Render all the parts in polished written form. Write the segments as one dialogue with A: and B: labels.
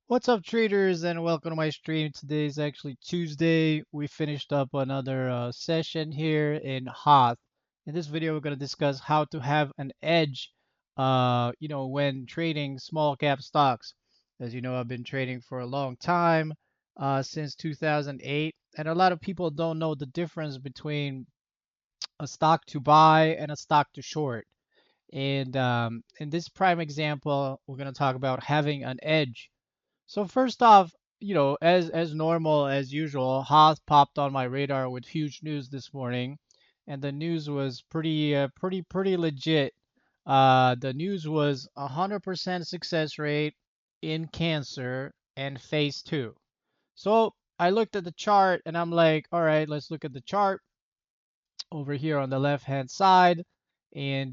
A: What's up, traders, and welcome to my stream. Today is actually Tuesday. We finished up another session here in Hoth. In this video, we're going to discuss how to have an edge, when trading small cap stocks. As you know, I've been trading for a long time, since 2008, and a lot of people don't know the difference between a stock to buy and a stock to short. And in this prime example, we're going to talk about having an edge. So first off, as normal as usual, Haas popped on my radar with huge news this morning, and the news was pretty legit. The news was 100% success rate in cancer and phase two. So I looked at the chart and I'm like, all right, let's look at the chart over here on the left hand side, and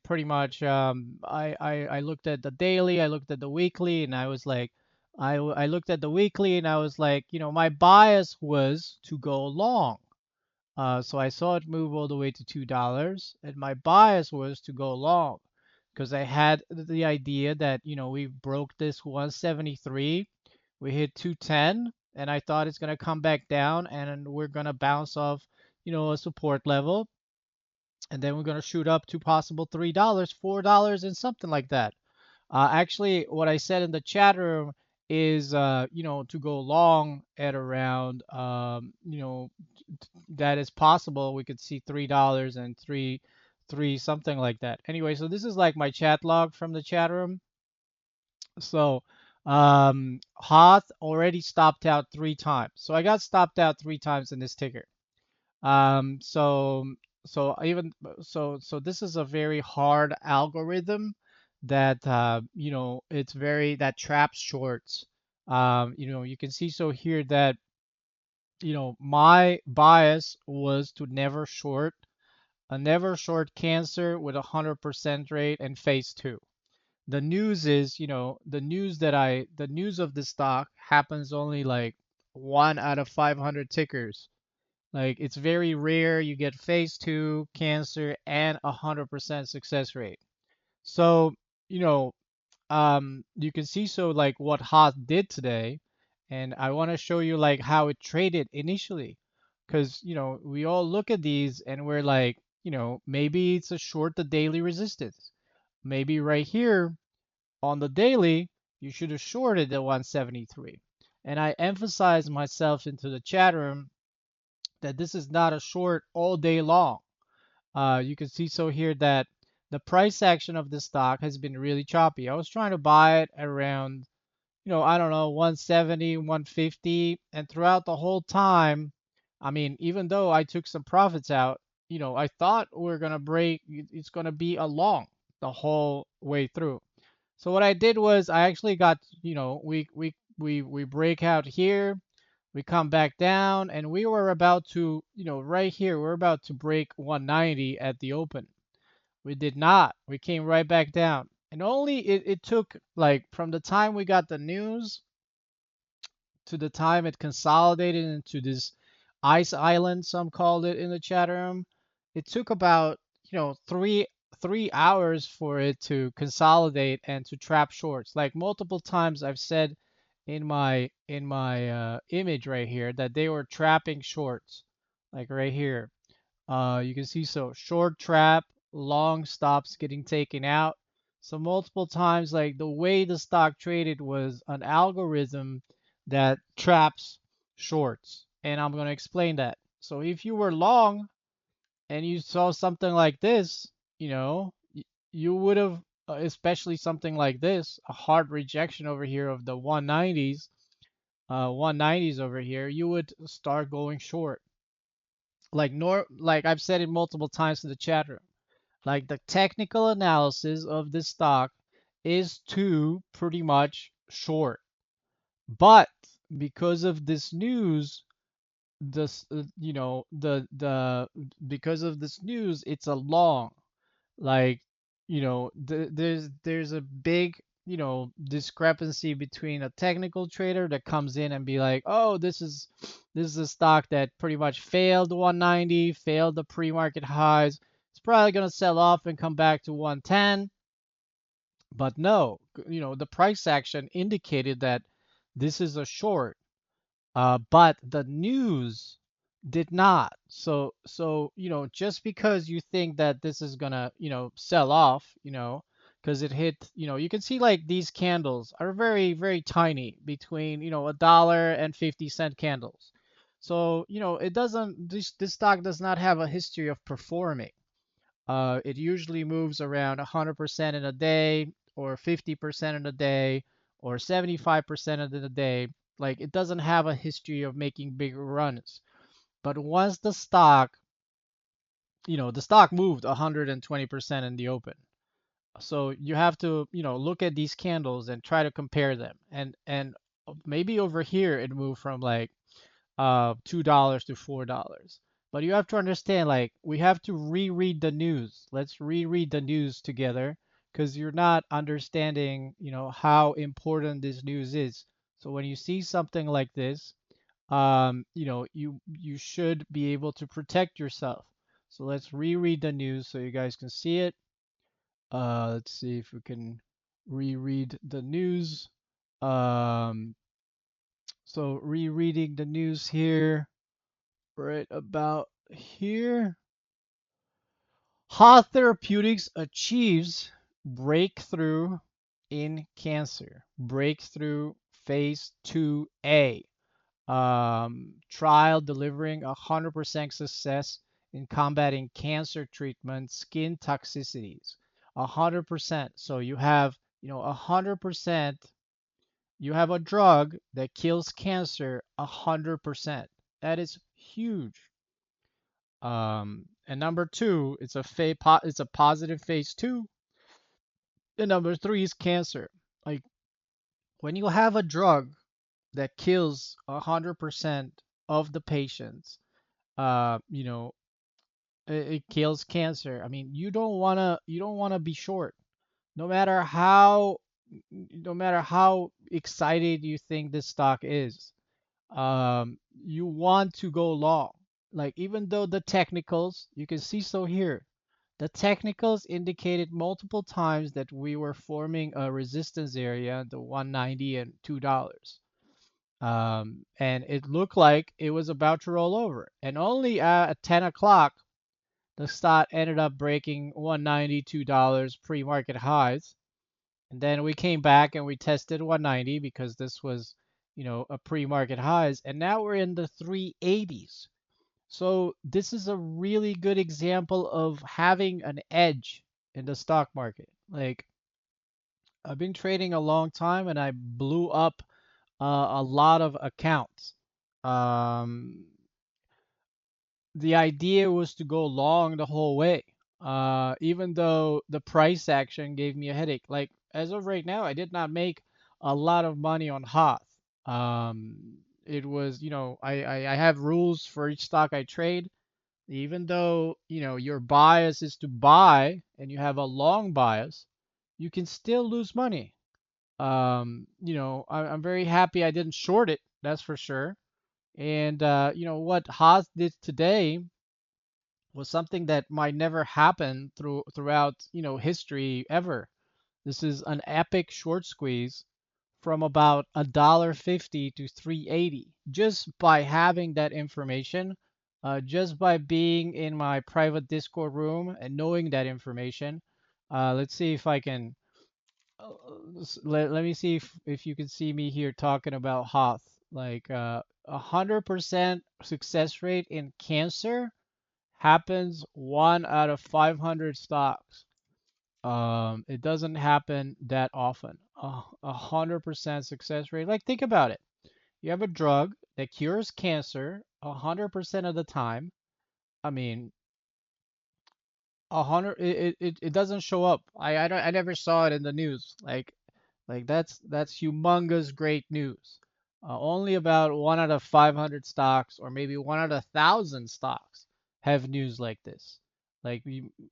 A: pretty much I looked at the daily, I looked at the weekly, and I was like, I looked at the weekly and I was like, my bias was to go long. So I saw it move all the way to $2, and my bias was to go long because I had the idea that we broke this 173, we hit 210, and I thought it's gonna come back down, and we're gonna bounce off, a support level, and then we're gonna shoot up to possible $3, $4, and something like that. Actually, what I said in the chat room is, to go long at around, that is possible. We could see $3 and three something like that. Anyway, so this is like my chat log from the chat room. So, Hoth already stopped out 3 times. So I got stopped out 3 times in this ticker. So so this is a very hard algorithm that it's very that traps shorts. You can see so here that my bias was to never short cancer with 100% rate and phase two. The news is, the news of the stock happens only like 1 out of 500 tickers. Like it's very rare you get phase two cancer and 100% success rate. So, you know, you can see so like what Haas did today, and I want to show you like how it traded initially, because we all look at these and we're like, maybe it's a short the daily resistance. Maybe right here on the daily, you should have shorted the 173. And I emphasize myself into the chat room that this is not a short all day long. You can see so here that the price action of this stock has been really choppy. I was trying to buy it around, I don't know, 170, 150, and throughout the whole time, I mean, even though I took some profits out, I thought we're gonna break, it's gonna be a long the whole way through. So what I did was I actually got, we break out here, we come back down, and we were about to, right here, we're about to break 190 at the open. We did not. We came right back down. And only it took like from the time we got the news to the time it consolidated into this ice island, some called it in the chat room. It took about, three hours for it to consolidate and to trap shorts. Like multiple times I've said in my image right here that they were trapping shorts. Like right here. You can see so short trap, long stops getting taken out. So multiple times, like the way the stock traded was an algorithm that traps shorts. And I'm going to explain that. So if you were long and you saw something like this, you would have, especially something like this, a hard rejection over here of the 190s, 190s over here, you would start going short. Like I've said it multiple times in the chat room. Like the technical analysis of this stock is to pretty much short. But because of this news, this the because of this news, it's a long. Like, there's a big, discrepancy between a technical trader that comes in and be like, "Oh, this is a stock that pretty much failed 190, failed the pre-market highs. It's probably going to sell off and come back to 110." But no, the price action indicated that this is a short, but the news did not. So just because you think that this is gonna, sell off, because it hit, you can see like these candles are very, very tiny between, $1.50 candles. So, it doesn't, this stock does not have a history of performing. It usually moves around 100% in a day, or 50% in a day, or 75% in a day. Like it doesn't have a history of making big runs. But once the stock moved 120% in the open. So you have to, look at these candles and try to compare them. And maybe over here it moved from like $2 to $4. But you have to understand, like, we have to reread the news. Let's reread the news together because you're not understanding, how important this news is. So when you see something like this, you should be able to protect yourself. So let's reread the news so you guys can see it. Let's see if we can reread the news. Um, so rereading the news here. Right about here. Ha Therapeutics achieves breakthrough in cancer. Breakthrough phase 2A. Trial delivering 100% success in combating cancer treatment, skin toxicities. 100%. So you have, 100%. You have a drug that kills cancer 100%. That is huge. And number two, it's a positive phase two. And number three is cancer. Like when you have a drug that kills 100% of the patients, you know, it kills cancer. I mean, you don't wanna be short. No matter how, no matter how excited you think this stock is, you want to go long. Like even though the technicals, you can see so here, the technicals indicated multiple times that we were forming a resistance area, the 190 and $2. And it looked like it was about to roll over. And only at 10 o'clock, the stock ended up breaking $192 pre-market highs. And then we came back and we tested 190 because this was, a pre-market highs. And now we're in the 380s. So this is a really good example of having an edge in the stock market. Like I've been trading a long time and I blew up a lot of accounts. Um, the idea was to go long the whole way. Even though the price action gave me a headache. Like as of right now, I did not make a lot of money on Hoth. It was, I have rules for each stock I trade. Even though, your bias is to buy and you have a long bias, you can still lose money. I'm very happy I didn't short it, that's for sure. And what Haas did today was something that might never happen throughout, history ever. This is an epic short squeeze from about $1.50 to 380 just by having that information, just by being in my private Discord room and knowing that information. Let's see if I can. Let me see if you can see me here talking about Hoth. Like 100% success rate in cancer happens 1 out of 500 stocks. It doesn't happen that often. 100% success rate. Like think about it. You have a drug that cures cancer 100% of the time. I mean, 100. It doesn't show up. I never saw it in the news. Like that's humongous great news. Only about 1 out of 500 stocks, or maybe 1 out of 1,000 stocks, have news like this. Like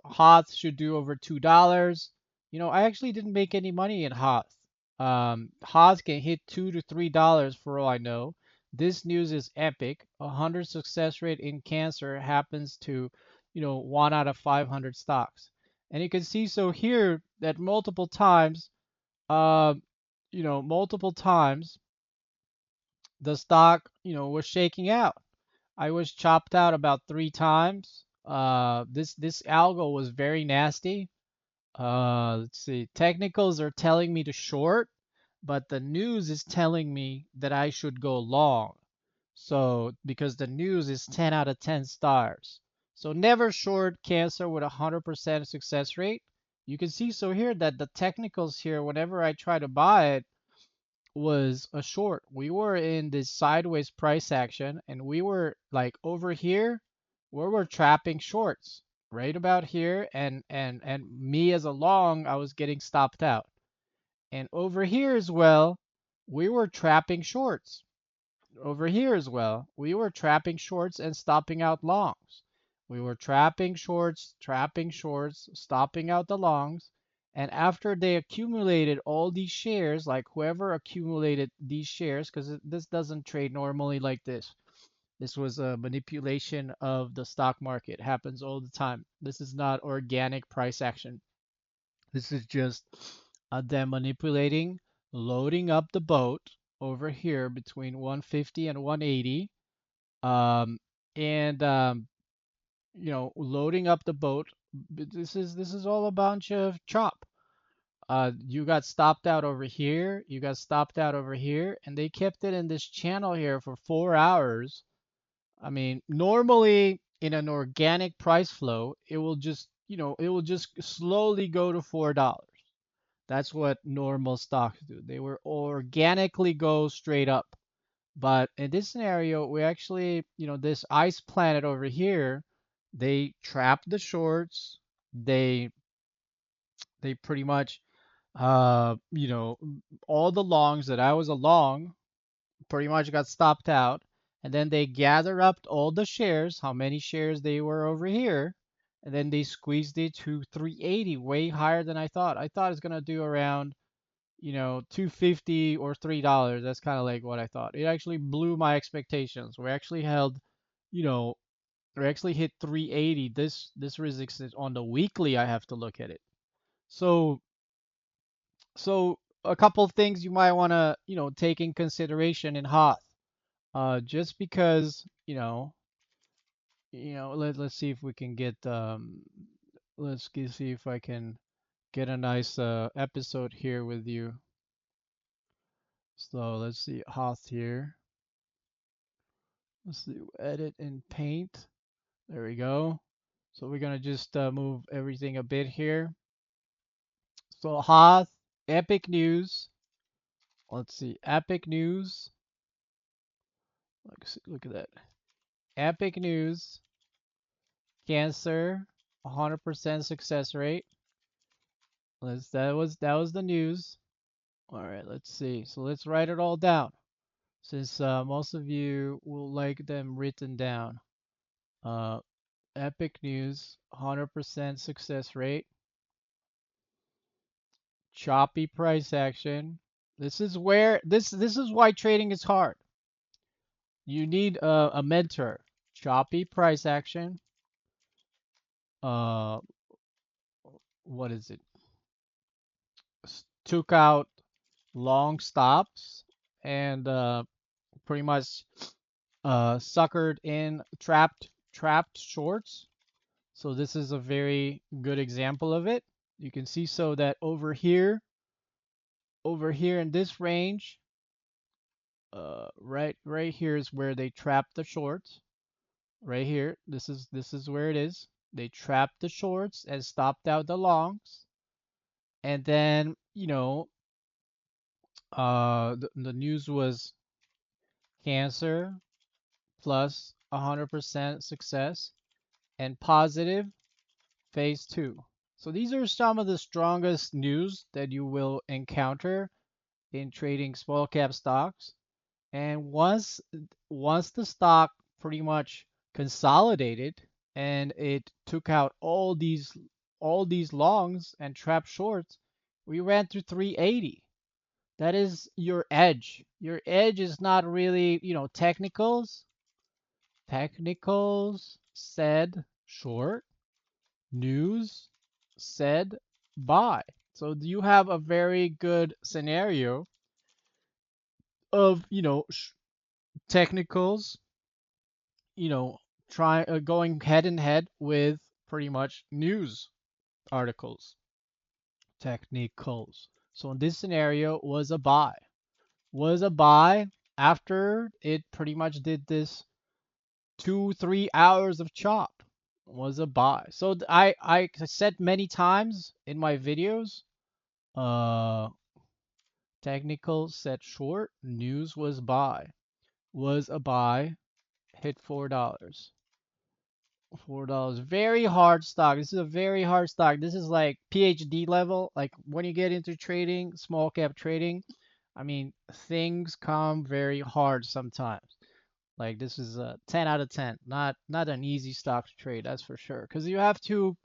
A: Hoth should do over $2. I actually didn't make any money in Hoth. Hoth can hit $2 to $3 for all I know. This news is epic. 100 success rate in cancer happens to, 1 out of 500 stocks. And you can see so here that multiple times, uh, multiple times the stock, was shaking out. I was chopped out about 3 times. This algo was very nasty. Let's see. Technicals are telling me to short, but the news is telling me that I should go long. So, because the news is 10 out of 10 stars. So, never short Cancer with 100% success rate. You can see so here that the technicals here, whenever I try to buy it, was a short. We were in this sideways price action and we were like over here where we're trapping shorts right about here, and me as a long, I was getting stopped out. And over here as well, we were trapping shorts. Over here as well, we were trapping shorts and stopping out longs. We were trapping shorts, stopping out the longs. And after they accumulated all these shares, like whoever accumulated these shares, because this doesn't trade normally like this. This was a manipulation of the stock market. It happens all the time. This is not organic price action. This is just them manipulating, loading up the boat over here between 150 and 180, um, and loading up the boat. This is all a bunch of chop. You got stopped out over here. You got stopped out over here, and they kept it in this channel here for 4 hours. I mean, normally in an organic price flow, it will just slowly go to $4. That's what normal stocks do. They will organically go straight up. But in this scenario, we actually, this ice planet over here, they trap the shorts. They pretty much, all the longs that I was a long pretty much got stopped out. And then they gather up all the shares, how many shares they were over here. And then they squeezed it to 380, way higher than I thought. I thought it's going to do around 250 or $3. That's kind of like what I thought. It actually blew my expectations. We actually held, you know, we actually hit 380. This resistance on the weekly, I have to look at it. So a couple of things you might want to, take in consideration in Hoth. Just because, let's see if we can get see if I can get a nice episode here with you. So let's see Hoth here. Let's see, edit in Paint. There we go. So we're gonna just move everything a bit here. So Hoth, Epic News. Let's see, Epic News. Look at that. Epic News, Cancer, 100% success rate. That was the news. All right, let's see. So let's write it all down, since most of you will like them written down. Uh, Epic News, 100% success rate. Choppy price action. This is why trading is hard. You need a mentor. Choppy price action. Uh, what is it? Took out long stops and pretty much suckered in trapped shorts. So this is a very good example of it. You can see so that over here in this range, right here is where they trap the shorts. Right here, this is where it is. They trapped the shorts and stopped out the longs. And then, the news was Cancer plus 100% success and positive phase 2. So these are some of the strongest news that you will encounter in trading small cap stocks. And once the stock pretty much consolidated and it took out all these longs and trap shorts, we ran through 380. That is your edge. Your edge is not really, technicals. Technicals said short, news said buy. So you have a very good scenario of, technicals, you know, try going head and head with pretty much news articles, technicals. So in this scenario was a buy after it pretty much did this 2 3 hours of chop was a buy. So I said many times in my videos, uh technical set short, news was a buy, hit $4. $4. Very hard stock. This is a very hard stock. This is like PhD level. Like when you get into trading, small cap trading, I mean, things come very hard sometimes. Like this is a 10 out of 10. Not an easy stock to trade, that's for sure. Because you have to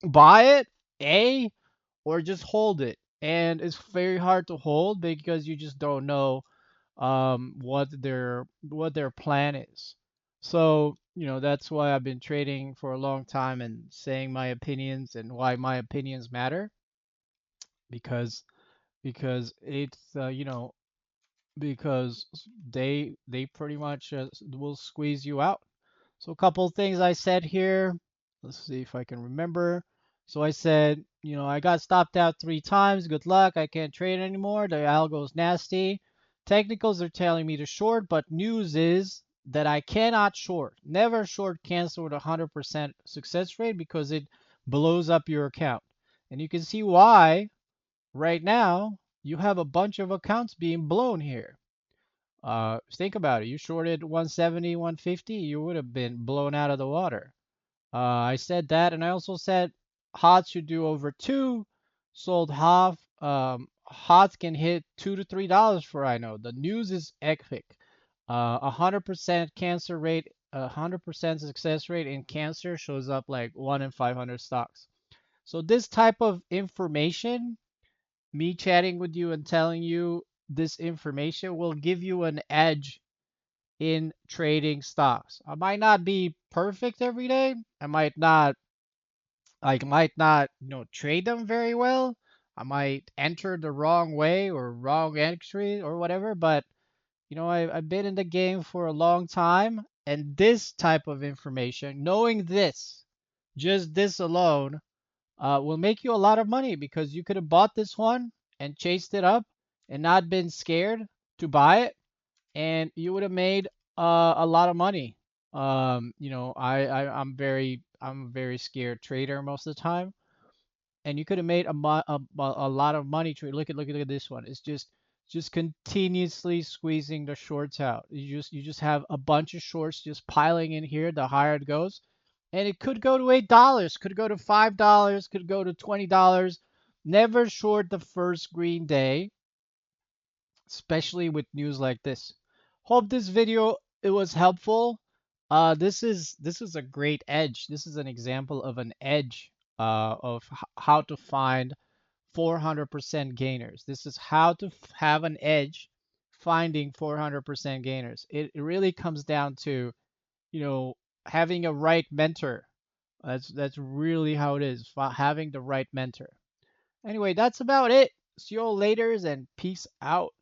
A: buy it, A, or just hold it. And it's very hard to hold because you just don't know what their plan is. So, that's why I've been trading for a long time and saying my opinions and why my opinions matter because it's because they pretty much will squeeze you out. So a couple of things I said here. Let's see if I can remember. So I said, I got stopped out 3 times. Good luck. I can't trade anymore. The algo's nasty. Technicals are telling me to short, but news is that I cannot short. Never short cancel with 100% success rate because it blows up your account. And you can see why right now you have a bunch of accounts being blown here. Think about it. You shorted 170, 150, you would have been blown out of the water. I said that, and I also said HOTS should do over two. Sold half. HOTS can hit $2 to $3 for I know. The news is epic. 100% cancer rate, 100% success rate in cancer shows up like 1 in 500 stocks. So this type of information, me chatting with you and telling you this information will give you an edge in trading stocks. I might not be perfect every day. I might not, trade them very well. I might enter the wrong way or wrong entry or whatever, but I've been in the game for a long time, and this type of information, knowing this, just this alone, will make you a lot of money because you could have bought this one and chased it up and not been scared to buy it, and you would have made a lot of money. I'm a very scared trader most of the time, and you could have made a lot of money. Look at this one. It's just continuously squeezing the shorts out. You just have a bunch of shorts just piling in here. The higher it goes, and it could go to $8, could go to $5, could go to $20. Never short the first green day, especially with news like this. Hope this video it was helpful. This is a great edge. This is an example of an edge of how to find 400% gainers. This is how to have an edge finding 400% gainers. It really comes down to, you know, having a right mentor. That's really how it is, having the right mentor. Anyway, that's about it. See you all later and peace out.